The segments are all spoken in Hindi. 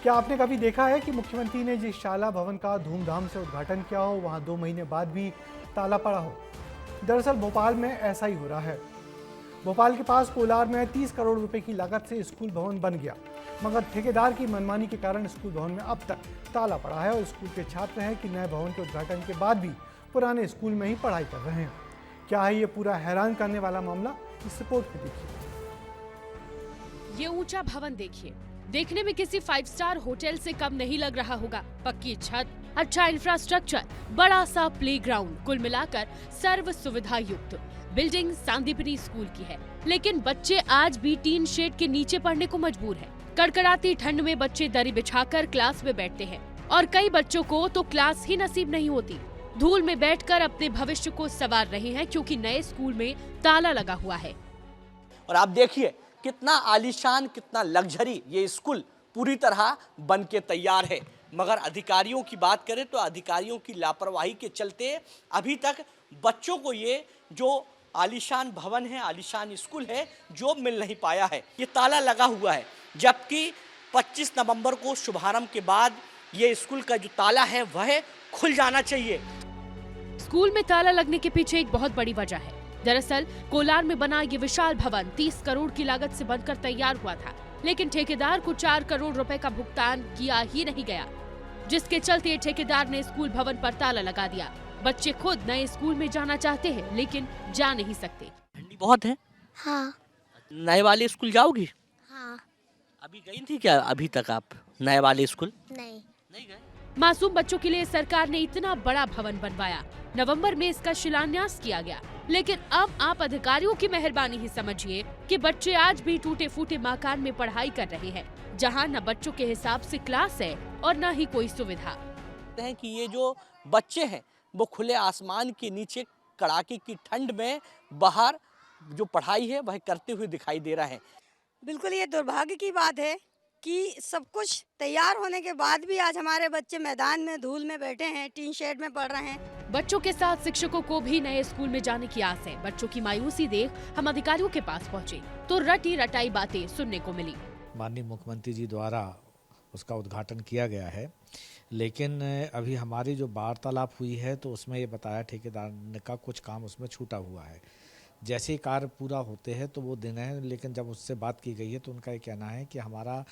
क्या आपने कभी देखा है कि मुख्यमंत्री ने जिस शाला भवन का धूमधाम से उद्घाटन किया हो वहां 2 महीने बाद भी ताला पड़ा हो? दरअसल भोपाल में ऐसा ही हो रहा है। भोपाल के पास कोलार में 30 करोड़ रुपए की लागत से स्कूल भवन बन गया, मगर ठेकेदार की मनमानी के कारण स्कूल भवन में अब तक ताला पड़ा है और स्कूल के छात्र हैं कि नए भवन के उद्घाटन के बाद भी पुराने स्कूल में ही पढ़ाई कर रहे हैं। क्या है ये पूरा हैरान करने वाला मामला? इस रिपोर्ट को देखिए। ये ऊंचा भवन देखिए, देखने में किसी 5 स्टार होटल से कम नहीं लग रहा होगा। पक्की छत, अच्छा इंफ्रास्ट्रक्चर, बड़ा सा प्लेग्राउंड, कुल मिलाकर सर्व सुविधा युक्त बिल्डिंग सांदीपनी स्कूल की है। लेकिन बच्चे आज भी टीन शेड के नीचे पढ़ने को मजबूर हैं। कड़कड़ाती ठंड में बच्चे दरी बिछाकर क्लास में बैठते हैं और कई बच्चों को तो क्लास ही नसीब नहीं होती। धूल में बैठकर अपने भविष्य को संवार रहे हैं क्योंकि नए स्कूल में ताला लगा हुआ है। और आप देखिए कितना आलीशान, कितना लग्जरी ये स्कूल पूरी तरह बन के तैयार है। मगर अधिकारियों की बात करें तो अधिकारियों की लापरवाही के चलते अभी तक बच्चों को ये जो आलीशान भवन है, आलीशान स्कूल है, जो मिल नहीं पाया है। ये ताला लगा हुआ है, जबकि 25 नवंबर को शुभारंभ के बाद ये स्कूल का जो ताला है वह खुल जाना चाहिए। स्कूल में ताला लगने के पीछे एक बहुत बड़ी वजह है। दरअसल कोलार में बना ये विशाल भवन 30 करोड़ की लागत से बनकर तैयार हुआ था, लेकिन ठेकेदार को 4 करोड़ रुपए का भुगतान किया ही नहीं गया, जिसके चलते ठेकेदार ने स्कूल भवन पर ताला लगा दिया। बच्चे खुद नए स्कूल में जाना चाहते हैं लेकिन जा नहीं सकते। ठंडी बहुत है। हाँ। नए वाले स्कूल जाओगी? हाँ। अभी गई थी क्या अभी तक आप नए वाले स्कूल? नहीं गए। मासूम बच्चों के लिए सरकार ने इतना बड़ा भवन बनवाया, नवंबर में इसका शिलान्यास किया गया, लेकिन अब आप अधिकारियों की मेहरबानी ही समझिए कि बच्चे आज भी टूटे फूटे मकान में पढ़ाई कर रहे हैं, जहां न बच्चों के हिसाब से क्लास है और न ही कोई सुविधा है कि ये जो बच्चे हैं वो खुले आसमान के नीचे कड़ाके की ठंड में बाहर जो पढ़ाई है वह करते हुए दिखाई दे रहा है। बिल्कुल ये दुर्भाग्य की बात है कि सब कुछ तैयार होने के बाद भी आज हमारे बच्चे मैदान में धूल में बैठे हैं, टीन शेड में पढ़ रहे हैं। बच्चों के साथ शिक्षकों को भी नए स्कूल में जाने की आस है। बच्चों की मायूसी देख हम अधिकारियों के पास पहुंचे तो रटी रटाई बातें सुनने को मिली। माननीय मुख्यमंत्री जी द्वारा उसका उद्घाटन किया गया है, लेकिन अभी हमारी जो वार्तालाप हुई है तो उसमें ये बताया ठेकेदार का कुछ काम उसमें छूटा हुआ है। जैसे ही कार्य पूरा होते हैं तो वो दिन है, लेकिन जब उससे बात की गई है तो उनका ये कहना है कि हमारा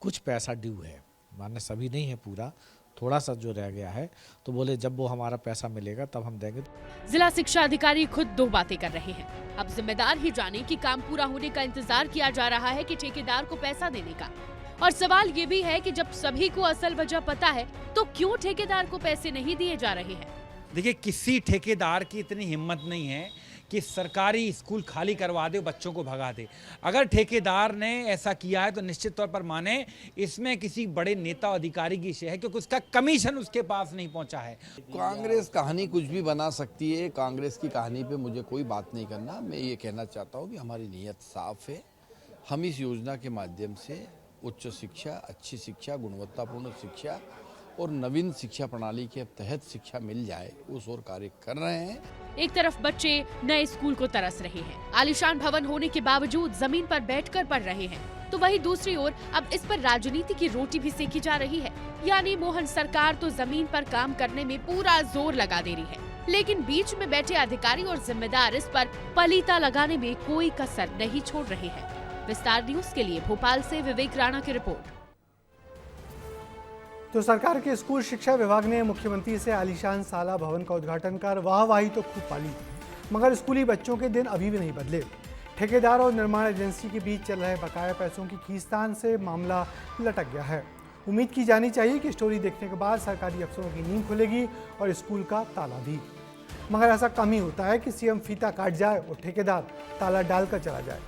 कुछ पैसा ड्यू है, माने सभी नहीं है पूरा, थोड़ा सा जो रह गया है, तो बोले जब वो हमारा पैसा मिलेगा तब हम देंगे। जिला शिक्षा अधिकारी खुद 2 बातें कर रहे हैं। अब जिम्मेदार ही जाने कि काम पूरा होने का इंतजार किया जा रहा है कि ठेकेदार को पैसा देने का। और सवाल ये भी है कि जब सभी को असल वजह पता है तो क्यों ठेकेदार को पैसे नहीं दिए जा रहे हैं? देखिए, किसी ठेकेदार की इतनी हिम्मत नहीं है कि सरकारी स्कूल खाली करवा दे, बच्चों को भगा दे। अगर ठेकेदार ने ऐसा किया है तो निश्चित तौर पर माने इसमें किसी बड़े नेता अधिकारी की शय है, क्योंकि उसका कमीशन उसके पास नहीं पहुंचा है। कांग्रेस कहानी कुछ भी बना सकती है, कांग्रेस की कहानी पे मुझे कोई बात नहीं करना। मैं ये कहना चाहता हूँ कि हमारी नीयत साफ है। हम इस योजना के माध्यम से उच्च शिक्षा, अच्छी शिक्षा, गुणवत्तापूर्ण शिक्षा और नवीन शिक्षा प्रणाली के तहत शिक्षा मिल जाए, उस ओर कार्य कर रहे हैं। एक तरफ बच्चे नए स्कूल को तरस रहे हैं, आलीशान भवन होने के बावजूद जमीन पर बैठकर पढ़ रहे हैं, तो वहीं दूसरी ओर अब इस पर राजनीति की रोटी भी सेकी जा रही है। यानी मोहन सरकार तो जमीन पर काम करने में पूरा जोर लगा दे रही है, लेकिन बीच में बैठे अधिकारी और जिम्मेदार इस पर पलीता लगाने में कोई कसर नहीं छोड़ रहे हैं। विस्तार न्यूज के लिए भोपाल से विवेक राणा की रिपोर्ट। तो सरकार के स्कूल शिक्षा विभाग ने मुख्यमंत्री से आलीशान शाला भवन का उद्घाटन कर वाहवाही तो खूब पाली, मगर स्कूली बच्चों के दिन अभी भी नहीं बदले। ठेकेदार और निर्माण एजेंसी के बीच चल रहे बकाया पैसों की खींचतान से मामला लटक गया है। उम्मीद की जानी चाहिए कि स्टोरी देखने के बाद सरकारी अफसरों की नींद खुलेगी और स्कूल का ताला भी, मगर ऐसा कम ही होता है कि सीएम फीता काट जाए और ठेकेदार ताला डालकर चला जाए।